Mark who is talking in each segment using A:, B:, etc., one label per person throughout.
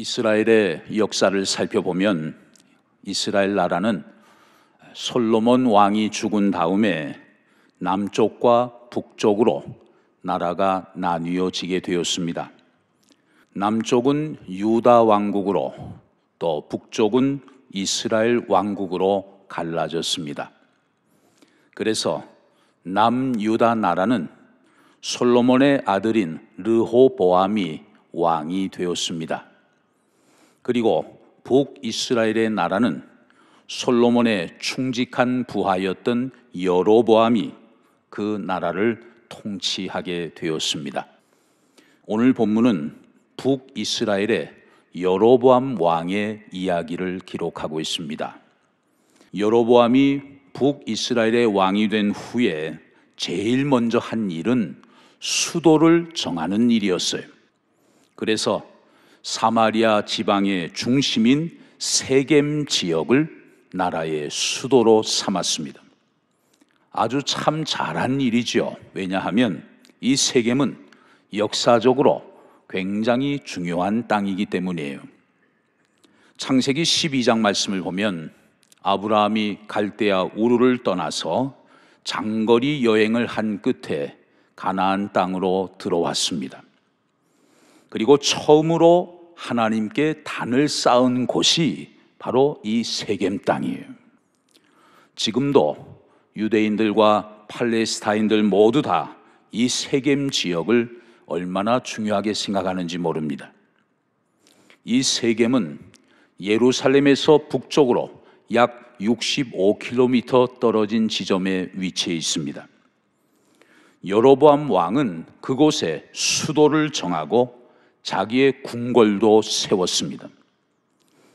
A: 이스라엘의 역사를 살펴보면 이스라엘 나라는 솔로몬 왕이 죽은 다음에 남쪽과 북쪽으로 나라가 나뉘어지게 되었습니다. 남쪽은 유다 왕국으로, 또 북쪽은 이스라엘 왕국으로 갈라졌습니다. 그래서 남유다 나라는 솔로몬의 아들인 르호보암이 왕이 되었습니다. 그리고 북이스라엘의 나라는 솔로몬의 충직한 부하였던 여로보암이 그 나라를 통치하게 되었습니다. 오늘 본문은 북이스라엘의 여로보암 왕의 이야기를 기록하고 있습니다. 여로보암이 북이스라엘의 왕이 된 후에 제일 먼저 한 일은 수도를 정하는 일이었어요. 그래서 사마리아 지방의 중심인 세겜 지역을 나라의 수도로 삼았습니다. 아주 참 잘한 일이죠. 왜냐하면 이 세겜은 역사적으로 굉장히 중요한 땅이기 때문이에요. 창세기 12장 말씀을 보면 아브라함이 갈대아 우르를 떠나서 장거리 여행을 한 끝에 가나안 땅으로 들어왔습니다. 그리고 처음으로 하나님께 단을 쌓은 곳이 바로 이 세겜 땅이에요. 지금도 유대인들과 팔레스타인들 모두 다 이 세겜 지역을 얼마나 중요하게 생각하는지 모릅니다. 이 세겜은 예루살렘에서 북쪽으로 약 65km 떨어진 지점에 위치해 있습니다. 여로보암 왕은 그곳에 수도를 정하고 자기의 궁궐도 세웠습니다.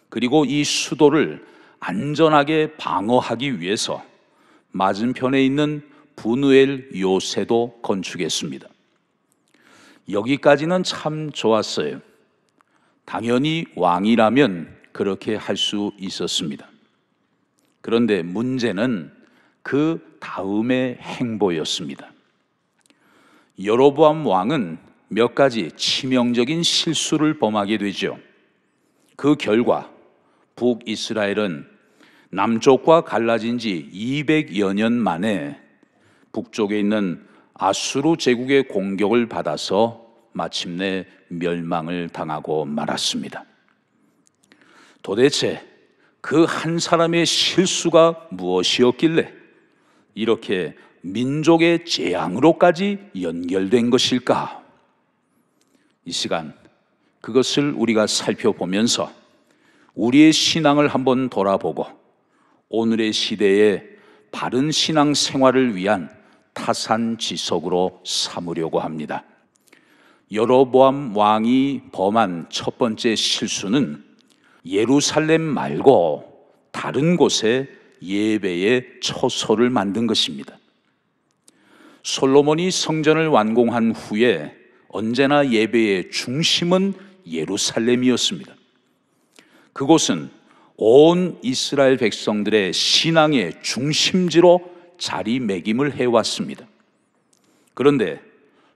A: 그리고 이 수도를 안전하게 방어하기 위해서 맞은편에 있는 브누엘 요새도 건축했습니다. 여기까지는 참 좋았어요. 당연히 왕이라면 그렇게 할 수 있었습니다. 그런데 문제는 그 다음의 행보였습니다. 여로보암 왕은 몇 가지 치명적인 실수를 범하게 되죠. 그 결과 북이스라엘은 남쪽과 갈라진 지 200여 년 만에 북쪽에 있는 아수르 제국의 공격을 받아서 마침내 멸망을 당하고 말았습니다. 도대체 그 한 사람의 실수가 무엇이었길래 이렇게 민족의 재앙으로까지 연결된 것일까? 이 시간 그것을 우리가 살펴보면서 우리의 신앙을 한번 돌아보고 오늘의 시대에 바른 신앙 생활을 위한 타산지석으로 삼으려고 합니다. 여로보암 왕이 범한 첫 번째 실수는 예루살렘 말고 다른 곳에 예배의 처소를 만든 것입니다. 솔로몬이 성전을 완공한 후에 언제나 예배의 중심은 예루살렘이었습니다. 그곳은 온 이스라엘 백성들의 신앙의 중심지로 자리매김을 해왔습니다. 그런데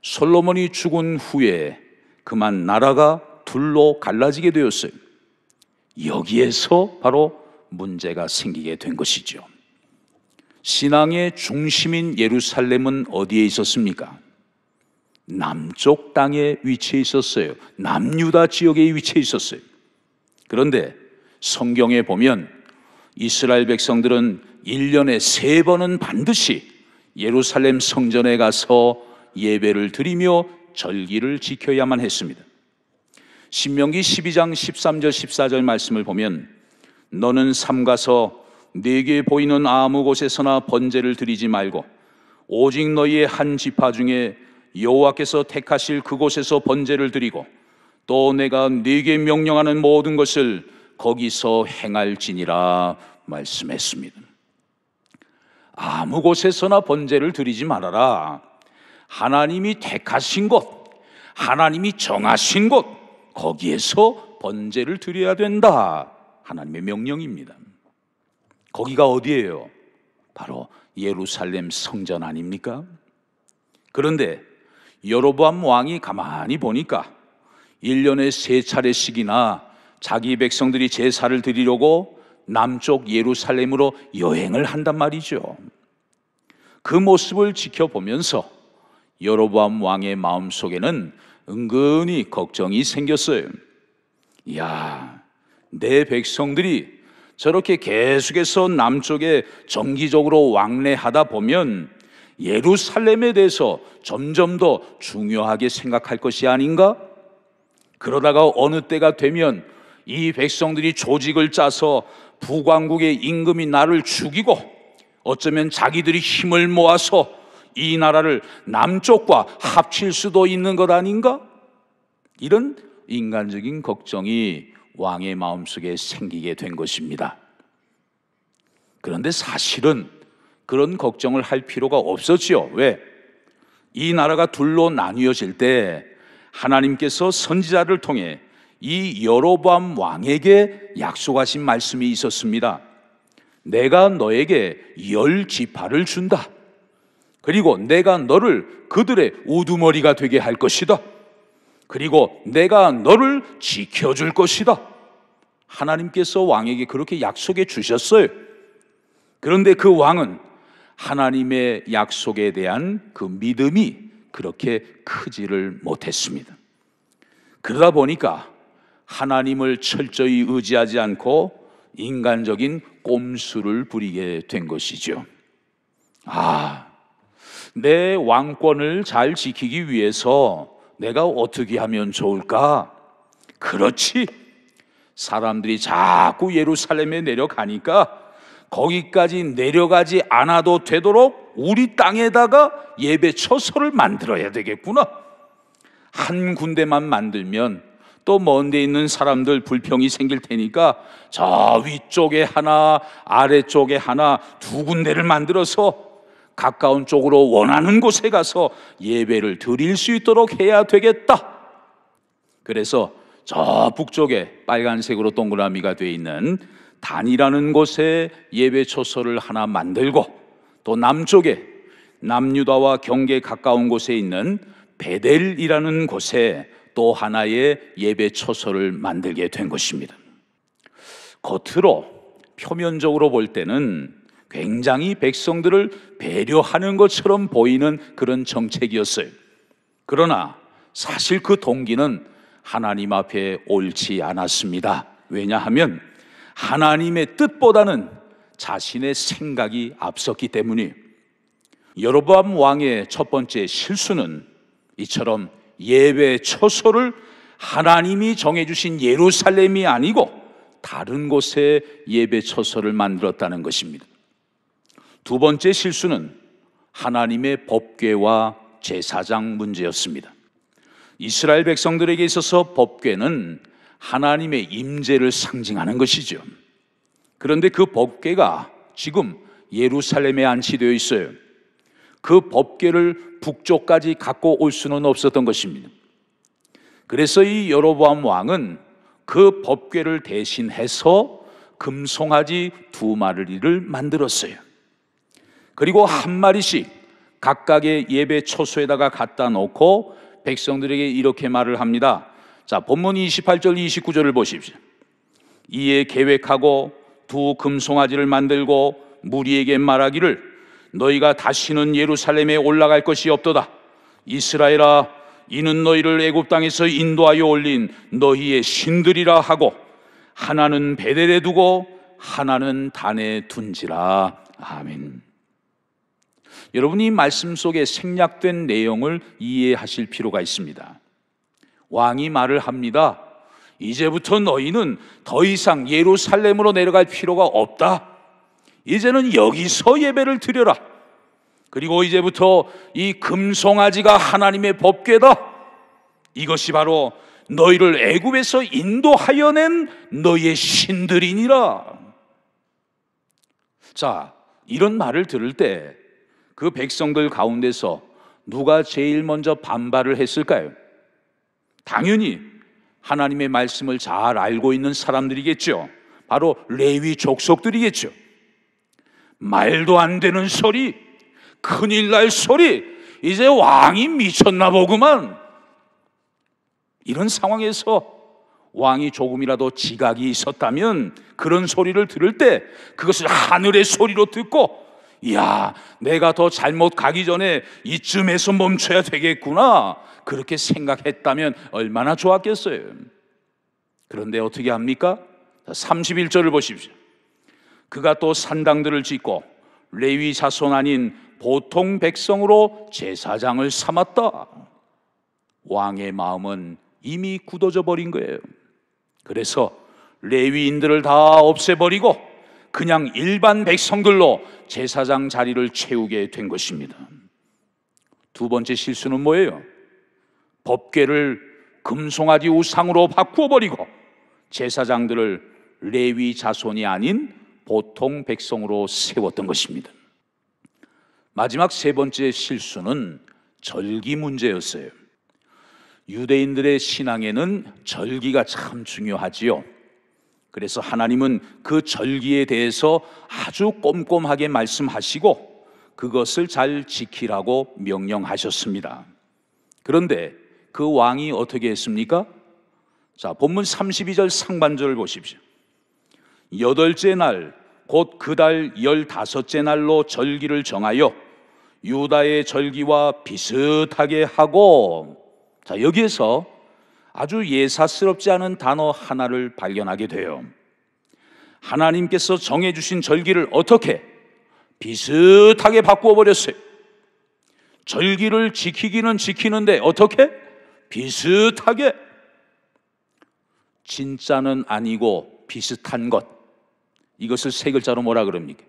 A: 솔로몬이 죽은 후에 그만 나라가 둘로 갈라지게 되었어요. 여기에서 바로 문제가 생기게 된 것이죠. 신앙의 중심인 예루살렘은 어디에 있었습니까? 남쪽 땅에 위치해 있었어요. 남유다 지역에 위치해 있었어요. 그런데 성경에 보면 이스라엘 백성들은 1년에 3번은 반드시 예루살렘 성전에 가서 예배를 드리며 절기를 지켜야만 했습니다. 신명기 12장 13절 14절 말씀을 보면 너는 삼가서 네게 보이는 아무 곳에서나 번제를 드리지 말고 오직 너희의 한 지파 중에 여호와께서 택하실 그곳에서 번제를 드리고 또 내가 네게 명령하는 모든 것을 거기서 행할지니라 말씀했습니다. 아무 곳에서나 번제를 드리지 말아라. 하나님이 택하신 곳, 하나님이 정하신 곳, 거기에서 번제를 드려야 된다. 하나님의 명령입니다. 거기가 어디예요? 바로 예루살렘 성전 아닙니까? 그런데 여로보암 왕이 가만히 보니까 1년에 3차례씩이나 자기 백성들이 제사를 드리려고 남쪽 예루살렘으로 여행을 한단 말이죠. 그 모습을 지켜보면서 여로보암 왕의 마음속에는 은근히 걱정이 생겼어요. 이야, 내 백성들이 저렇게 계속해서 남쪽에 정기적으로 왕래하다 보면 예루살렘에 대해서 점점 더 중요하게 생각할 것이 아닌가? 그러다가 어느 때가 되면 이 백성들이 조직을 짜서 북왕국의 임금이 나를 죽이고 어쩌면 자기들이 힘을 모아서 이 나라를 남쪽과 합칠 수도 있는 것 아닌가? 이런 인간적인 걱정이 왕의 마음속에 생기게 된 것입니다. 그런데 사실은 그런 걱정을 할 필요가 없었지요. 왜? 이 나라가 둘로 나뉘어질 때 하나님께서 선지자를 통해 이 여로보암 왕에게 약속하신 말씀이 있었습니다. 내가 너에게 10지파를 준다. 그리고 내가 너를 그들의 우두머리가 되게 할 것이다. 그리고 내가 너를 지켜줄 것이다. 하나님께서 왕에게 그렇게 약속해 주셨어요. 그런데 그 왕은 하나님의 약속에 대한 그 믿음이 그렇게 크지를 못했습니다. 그러다 보니까 하나님을 철저히 의지하지 않고 인간적인 꼼수를 부리게 된 것이죠. 내 왕권을 잘 지키기 위해서 내가 어떻게 하면 좋을까? 그렇지. 사람들이 자꾸 예루살렘에 내려가니까 거기까지 내려가지 않아도 되도록 우리 땅에다가 예배처소를 만들어야 되겠구나. 한 군데만 만들면 또 먼 데 있는 사람들 불평이 생길 테니까 저 위쪽에 하나, 아래쪽에 하나, 두 군데를 만들어서 가까운 쪽으로 원하는 곳에 가서 예배를 드릴 수 있도록 해야 되겠다. 그래서 저 북쪽에 빨간색으로 동그라미가 되어 있는 단이라는 곳에 예배처소를 하나 만들고, 또 남쪽에 남유다와 경계에 가까운 곳에 있는 베델이라는 곳에 또 하나의 예배처소를 만들게 된 것입니다. 겉으로 표면적으로 볼 때는 굉장히 백성들을 배려하는 것처럼 보이는 그런 정책이었어요. 그러나 사실 그 동기는 하나님 앞에 옳지 않았습니다. 왜냐하면 하나님의 뜻보다는 자신의 생각이 앞섰기 때문이에요. 여로보암 왕의 첫 번째 실수는 이처럼 예배 처소를 하나님이 정해주신 예루살렘이 아니고 다른 곳에 예배 처소를 만들었다는 것입니다. 두 번째 실수는 하나님의 법궤와 제사장 문제였습니다. 이스라엘 백성들에게 있어서 법궤는 하나님의 임재를 상징하는 것이죠. 그런데 그 법궤가 지금 예루살렘에 안치되어 있어요. 그 법궤를 북쪽까지 갖고 올 수는 없었던 것입니다. 그래서 이 여로보암 왕은 그 법궤를 대신해서 금송아지 2마리를 만들었어요. 그리고 한 마리씩 각각의 예배 처소에다가 갖다 놓고 백성들에게 이렇게 말을 합니다. 자, 본문 28절 29절을 보십시오. 이에 계획하고 2 금송아지를 만들고 무리에게 말하기를 너희가 다시는 예루살렘에 올라갈 것이 없도다. 이스라엘아, 이는 너희를 애굽 땅에서 인도하여 올린 너희의 신들이라 하고 하나는 베델에 두고 하나는 단에 둔지라. 아멘. 여러분, 이 말씀 속에 생략된 내용을 이해하실 필요가 있습니다. 왕이 말을 합니다. 이제부터 너희는 더 이상 예루살렘으로 내려갈 필요가 없다. 이제는 여기서 예배를 드려라. 그리고 이제부터 이 금송아지가 하나님의 법궤다. 이것이 바로 너희를 애굽에서 인도하여 낸 너희의 신들이니라. 자, 이런 말을 들을 때 그 백성들 가운데서 누가 제일 먼저 반발을 했을까요? 당연히 하나님의 말씀을 잘 알고 있는 사람들이겠죠. 바로 레위 족속들이겠죠. 말도 안 되는 소리, 큰일 날 소리, 이제 왕이 미쳤나 보구만. 이런 상황에서 왕이 조금이라도 지각이 있었다면 그런 소리를 들을 때 그것을 하늘의 소리로 듣고, 이야, 내가 더 잘못 가기 전에 이쯤에서 멈춰야 되겠구나, 그렇게 생각했다면 얼마나 좋았겠어요. 그런데 어떻게 합니까? 31절을 보십시오. 그가 또 산당들을 짓고 레위 자손 아닌 보통 백성으로 제사장을 삼았다. 왕의 마음은 이미 굳어져 버린 거예요. 그래서 레위인들을 다 없애버리고 그냥 일반 백성들로 제사장 자리를 채우게 된 것입니다. 두 번째 실수는 뭐예요? 법궤를 금송아지 우상으로 바꾸어버리고 제사장들을 레위 자손이 아닌 보통 백성으로 세웠던 것입니다. 마지막 세 번째 실수는 절기 문제였어요. 유대인들의 신앙에는 절기가 참 중요하지요. 그래서 하나님은 그 절기에 대해서 아주 꼼꼼하게 말씀하시고 그것을 잘 지키라고 명령하셨습니다. 그런데 그 왕이 어떻게 했습니까? 자, 본문 32절 상반절을 보십시오. 8째 날, 곧 그 달 15째 날로 절기를 정하여 유다의 절기와 비슷하게 하고, 자, 여기에서 아주 예사스럽지 않은 단어 하나를 발견하게 돼요. 하나님께서 정해주신 절기를 어떻게 비슷하게 바꾸어 버렸어요. 절기를 지키기는 지키는데 어떻게 비슷하게, 진짜는 아니고 비슷한 것, 이것을 세 글자로 뭐라 그럽니까?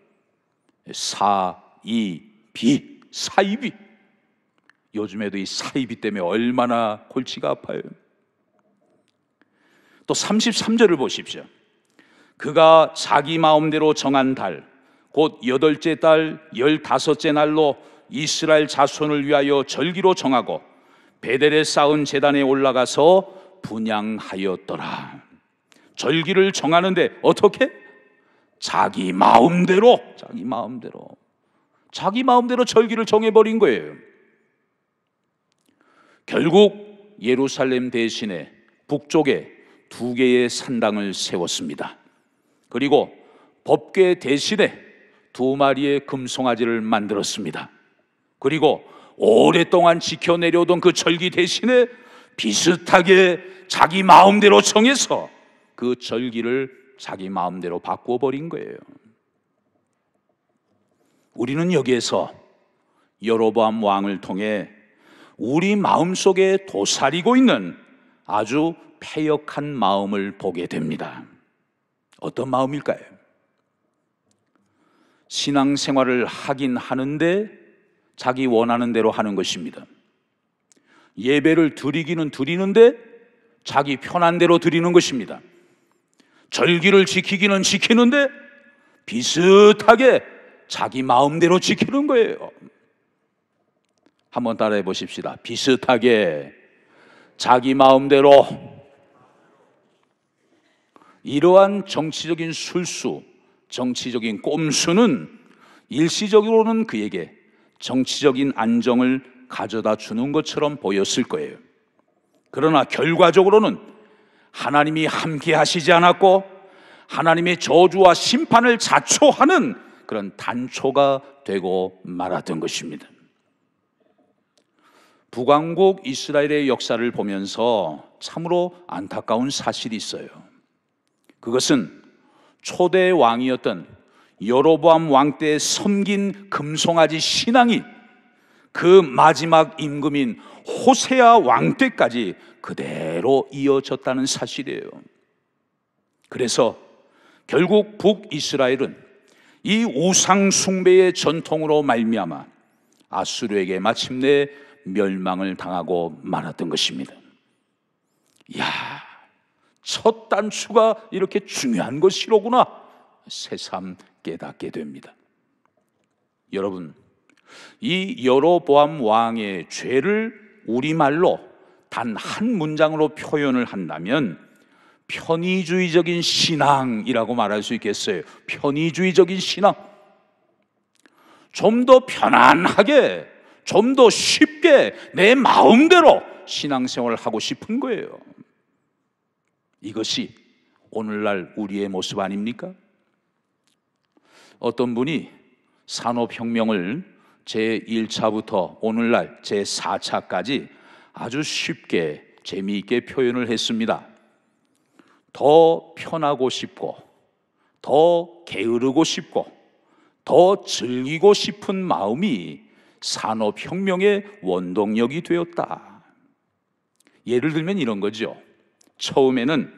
A: 사이비. 사이비. 요즘에도 이 사이비 때문에 얼마나 골치가 아파요. 또 33절을 보십시오. 그가 자기 마음대로 정한 달, 곧 8째 달 15째 날로 이스라엘 자손을 위하여 절기로 정하고 베델에 쌓은 제단에 올라가서 분향하였더라. 절기를 정하는데 어떻게? 자기 마음대로 절기를 정해버린 거예요. 결국 예루살렘 대신에 북쪽에 2개의 산당을 세웠습니다. 그리고 법궤 대신에 2마리의 금송아지를 만들었습니다. 그리고 오랫동안 지켜내려오던 그 절기 대신에 비슷하게 자기 마음대로 정해서 그 절기를 자기 마음대로 바꾸어버린 거예요. 우리는 여기에서 여로보암 왕을 통해 우리 마음속에 도사리고 있는 아주 패역한 마음을 보게 됩니다. 어떤 마음일까요? 신앙생활을 하긴 하는데 자기 원하는 대로 하는 것입니다. 예배를 드리기는 드리는데 자기 편한 대로 드리는 것입니다. 절기를 지키기는 지키는데 비슷하게 자기 마음대로 지키는 거예요. 한번 따라해 보십시다. 비슷하게 자기 마음대로. 이러한 정치적인 술수, 정치적인 꼼수는 일시적으로는 그에게 정치적인 안정을 가져다 주는 것처럼 보였을 거예요. 그러나 결과적으로는 하나님이 함께 하시지 않았고 하나님의 저주와 심판을 자초하는 그런 단초가 되고 말았던 것입니다. 북왕국 이스라엘의 역사를 보면서 참으로 안타까운 사실이 있어요. 그것은 초대 왕이었던 여로보암 왕 때 섬긴 금송아지 신앙이 그 마지막 임금인 호세아 왕 때까지 그대로 이어졌다는 사실이에요. 그래서 결국 북이스라엘은 이 우상 숭배의 전통으로 말미암아 아수르에게 마침내 멸망을 당하고 말았던 것입니다. 이야, 첫 단추가 이렇게 중요한 것이로구나 새삼 깨닫게 됩니다. 여러분, 이 여로보암 왕의 죄를 우리말로 단 한 문장으로 표현을 한다면 편의주의적인 신앙이라고 말할 수 있겠어요. 편의주의적인 신앙. 좀 더 편안하게, 좀 더 쉽게 내 마음대로 신앙생활을 하고 싶은 거예요. 이것이 오늘날 우리의 모습 아닙니까? 어떤 분이 산업혁명을 제1차부터 오늘날 제4차까지 아주 쉽게 재미있게 표현을 했습니다. 더 편하고 싶고, 더 게으르고 싶고, 더 즐기고 싶은 마음이 산업혁명의 원동력이 되었다. 예를 들면 이런 거죠. 처음에는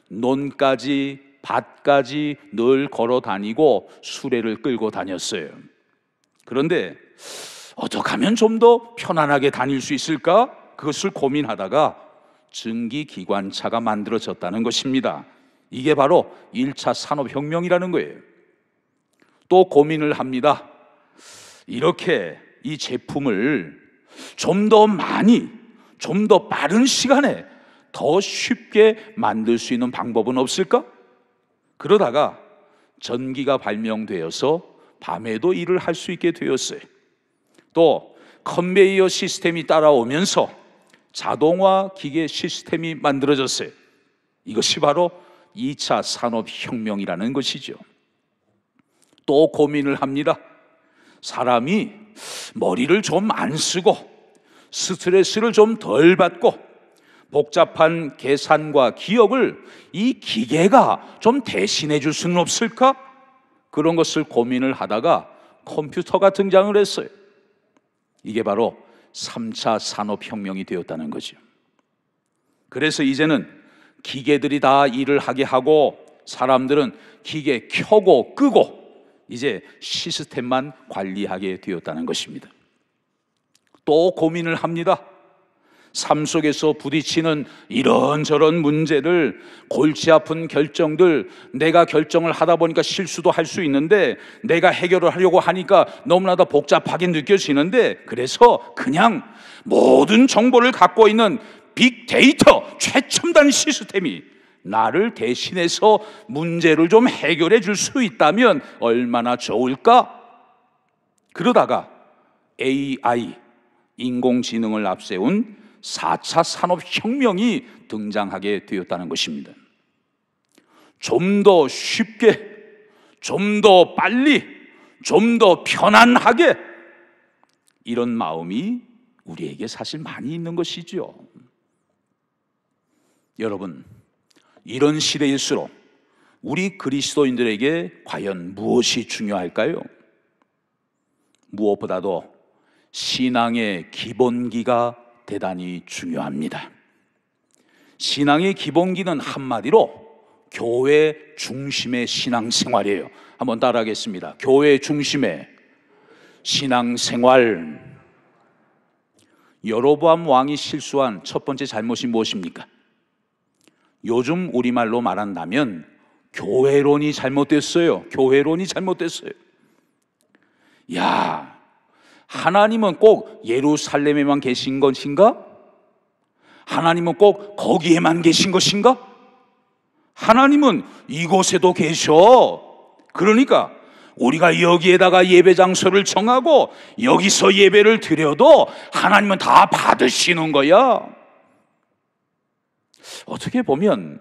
A: 논까지 밭까지 늘 걸어 다니고 수레를 끌고 다녔어요. 그런데 어떻게 하면 좀 더 편안하게 다닐 수 있을까? 그것을 고민하다가 증기기관차가 만들어졌다는 것입니다. 이게 바로 1차 산업혁명이라는 거예요. 또 고민을 합니다. 이렇게 이 제품을 좀 더 많이, 좀 더 빠른 시간에 더 쉽게 만들 수 있는 방법은 없을까? 그러다가 전기가 발명되어서 밤에도 일을 할 수 있게 되었어요. 또 컨베이어 시스템이 따라오면서 자동화 기계 시스템이 만들어졌어요. 이것이 바로 2차 산업혁명이라는 것이죠. 또 고민을 합니다. 사람이 머리를 좀 안 쓰고 스트레스를 좀 덜 받고 복잡한 계산과 기억을 이 기계가 좀 대신해 줄 수는 없을까? 그런 것을 고민을 하다가 컴퓨터가 등장을 했어요. 이게 바로 3차 산업혁명이 되었다는 거죠. 그래서 이제는 기계들이 다 일을 하게 하고 사람들은 기계 켜고 끄고 이제 시스템만 관리하게 되었다는 것입니다. 또 고민을 합니다. 삶 속에서 부딪히는 이런저런 문제를, 골치 아픈 결정들, 내가 결정을 하다 보니까 실수도 할 수 있는데 내가 해결을 하려고 하니까 너무나도 복잡하게 느껴지는데, 그래서 그냥 모든 정보를 갖고 있는 빅데이터 최첨단 시스템이 나를 대신해서 문제를 좀 해결해 줄 수 있다면 얼마나 좋을까? 그러다가 AI, 인공지능을 앞세운 4차 산업혁명이 등장하게 되었다는 것입니다. 좀 더 쉽게, 좀 더 빨리, 좀 더 편안하게, 이런 마음이 우리에게 사실 많이 있는 것이죠. 여러분, 이런 시대일수록 우리 그리스도인들에게 과연 무엇이 중요할까요? 무엇보다도 신앙의 기본기가 대단히 중요합니다. 신앙의 기본기는 한마디로 교회 중심의 신앙생활이에요. 한번 따라하겠습니다. 교회 중심의 신앙생활. 여로보암 왕이 실수한 첫 번째 잘못이 무엇입니까? 요즘 우리말로 말한다면 교회론이 잘못됐어요. 교회론이 잘못됐어요. 야, 하나님은 꼭 예루살렘에만 계신 것인가? 하나님은 꼭 거기에만 계신 것인가? 하나님은 이곳에도 계셔. 그러니까 우리가 여기에다가 예배 장소를 정하고 여기서 예배를 드려도 하나님은 다 받으시는 거야. 어떻게 보면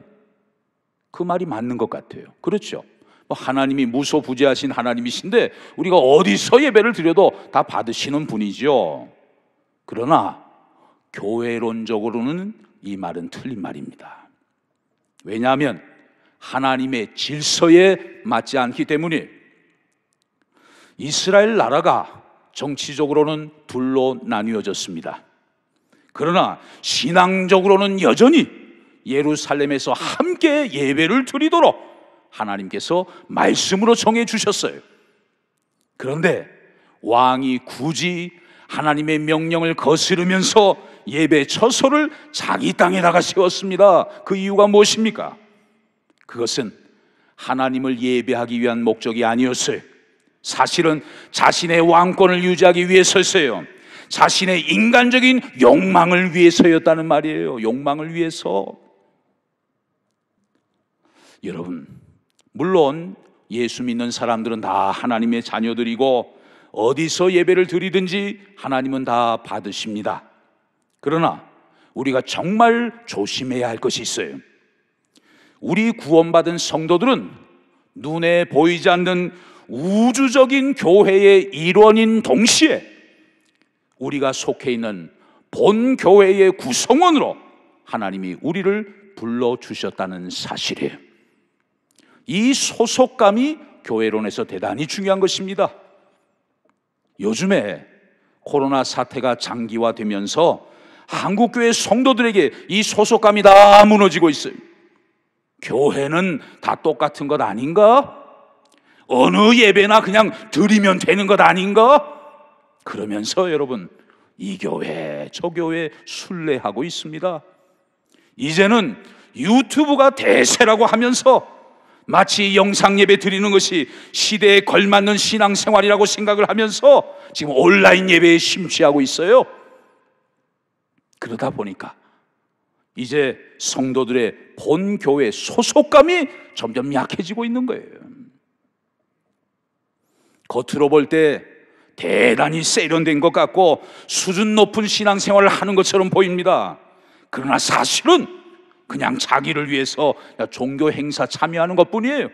A: 그 말이 맞는 것 같아요. 그렇죠? 하나님이 무소부재하신 하나님이신데 우리가 어디서 예배를 드려도 다 받으시는 분이죠. 그러나 교회론적으로는 이 말은 틀린 말입니다. 왜냐하면 하나님의 질서에 맞지 않기 때문에. 이스라엘 나라가 정치적으로는 둘로 나뉘어졌습니다. 그러나 신앙적으로는 여전히 예루살렘에서 함께 예배를 드리도록 하나님께서 말씀으로 정해 주셨어요. 그런데 왕이 굳이 하나님의 명령을 거스르면서 예배 처소를 자기 땅에다가 세웠습니다. 그 이유가 무엇입니까? 그것은 하나님을 예배하기 위한 목적이 아니었어요. 사실은 자신의 왕권을 유지하기 위해서였어요. 자신의 인간적인 욕망을 위해서였다는 말이에요. 욕망을 위해서. 여러분, 물론 예수 믿는 사람들은 다 하나님의 자녀들이고 어디서 예배를 드리든지 하나님은 다 받으십니다. 그러나 우리가 정말 조심해야 할 것이 있어요. 우리 구원받은 성도들은 눈에 보이지 않는 우주적인 교회의 일원인 동시에 우리가 속해 있는 본 교회의 구성원으로 하나님이 우리를 불러주셨다는 사실이에요. 이 소속감이 교회론에서 대단히 중요한 것입니다. 요즘에 코로나 사태가 장기화되면서 한국교회 성도들에게 이 소속감이 다 무너지고 있어요. 교회는 다 똑같은 것 아닌가? 어느 예배나 그냥 드리면 되는 것 아닌가? 그러면서 여러분, 이 교회 저 교회 순례하고 있습니다. 이제는 유튜브가 대세라고 하면서 마치 영상 예배 드리는 것이 시대에 걸맞는 신앙생활이라고 생각을 하면서 지금 온라인 예배에 심취하고 있어요. 그러다 보니까 이제 성도들의 본 교회 소속감이 점점 약해지고 있는 거예요. 겉으로 볼 때 대단히 세련된 것 같고 수준 높은 신앙생활을 하는 것처럼 보입니다. 그러나 사실은 그냥 자기를 위해서 종교 행사 참여하는 것뿐이에요.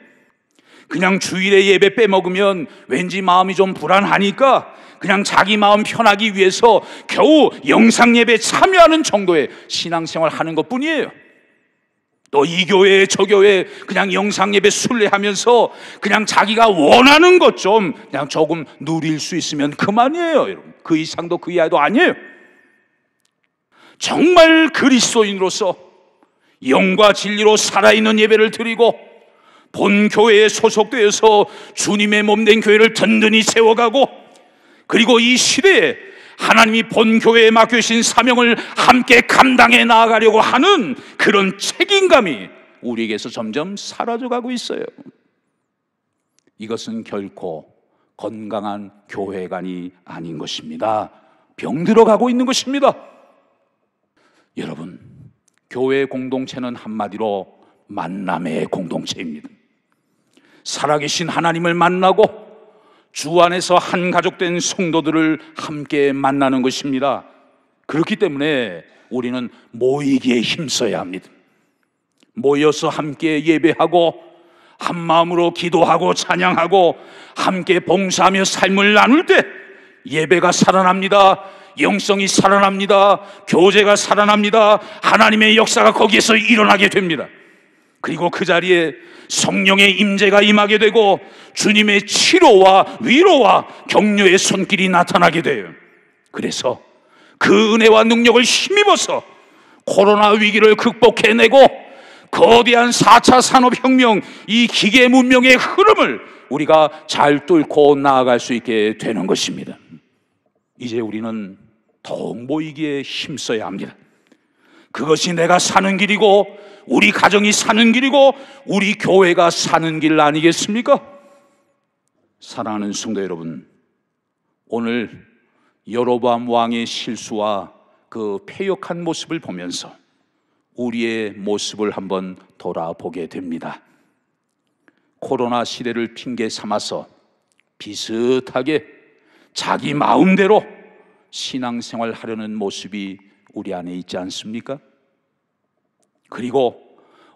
A: 그냥 주일에 예배 빼먹으면 왠지 마음이 좀 불안하니까 그냥 자기 마음 편하기 위해서 겨우 영상 예배 참여하는 정도의 신앙생활 하는 것뿐이에요. 또 이 교회 저 교회 그냥 영상 예배 순례하면서 그냥 자기가 원하는 것 좀 그냥 조금 누릴 수 있으면 그만이에요. 여러분, 그 이상도 그 이하도 아니에요. 정말 그리스도인으로서 영과 진리로 살아있는 예배를 드리고 본 교회에 소속되어서 주님의 몸된 교회를 든든히 세워가고, 그리고 이 시대에 하나님이 본 교회에 맡겨주신 사명을 함께 감당해 나아가려고 하는 그런 책임감이 우리에게서 점점 사라져가고 있어요. 이것은 결코 건강한 교회관이 아닌 것입니다. 병들어가고 있는 것입니다. 여러분, 교회 공동체는 한마디로 만남의 공동체입니다. 살아계신 하나님을 만나고 주 안에서 한 가족된 성도들을 함께 만나는 것입니다. 그렇기 때문에 우리는 모이기에 힘써야 합니다. 모여서 함께 예배하고 한 마음으로 기도하고 찬양하고 함께 봉사하며 삶을 나눌 때 예배가 살아납니다. 영성이 살아납니다. 교제가 살아납니다. 하나님의 역사가 거기에서 일어나게 됩니다. 그리고 그 자리에 성령의 임재가 임하게 되고 주님의 치료와 위로와 격려의 손길이 나타나게 돼요. 그래서 그 은혜와 능력을 힘입어서 코로나 위기를 극복해내고 거대한 4차 산업혁명, 이 기계 문명의 흐름을 우리가 잘 뚫고 나아갈 수 있게 되는 것입니다. 이제 우리는 더욱 모이기에 힘써야 합니다. 그것이 내가 사는 길이고 우리 가정이 사는 길이고 우리 교회가 사는 길 아니겠습니까? 사랑하는 성도 여러분, 오늘 여로보암 왕의 실수와 그 패역한 모습을 보면서 우리의 모습을 한번 돌아보게 됩니다. 코로나 시대를 핑계 삼아서 비슷하게 자기 마음대로 신앙생활 하려는 모습이 우리 안에 있지 않습니까? 그리고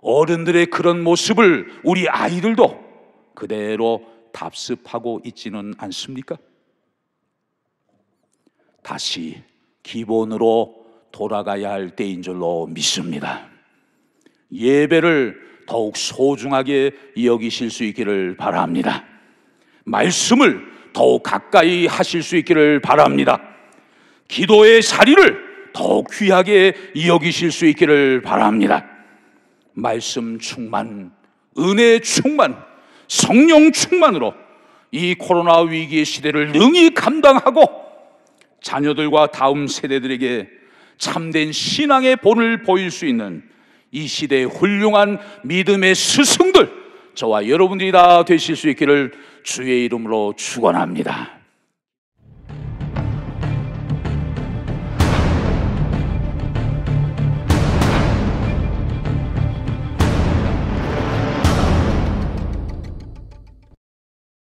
A: 어른들의 그런 모습을 우리 아이들도 그대로 답습하고 있지는 않습니까? 다시 기본으로 돌아가야 할 때인 줄로 믿습니다. 예배를 더욱 소중하게 여기실 수 있기를 바랍니다. 말씀을 더욱 가까이 하실 수 있기를 바랍니다. 기도의 자리를 더욱 귀하게 여기실 수 있기를 바랍니다. 말씀 충만, 은혜 충만, 성령 충만으로 이 코로나 위기의 시대를 능히 감당하고 자녀들과 다음 세대들에게 참된 신앙의 본을 보일 수 있는 이 시대의 훌륭한 믿음의 스승들, 저와 여러분들이 다 되실 수 있기를 주의 이름으로 축원합니다.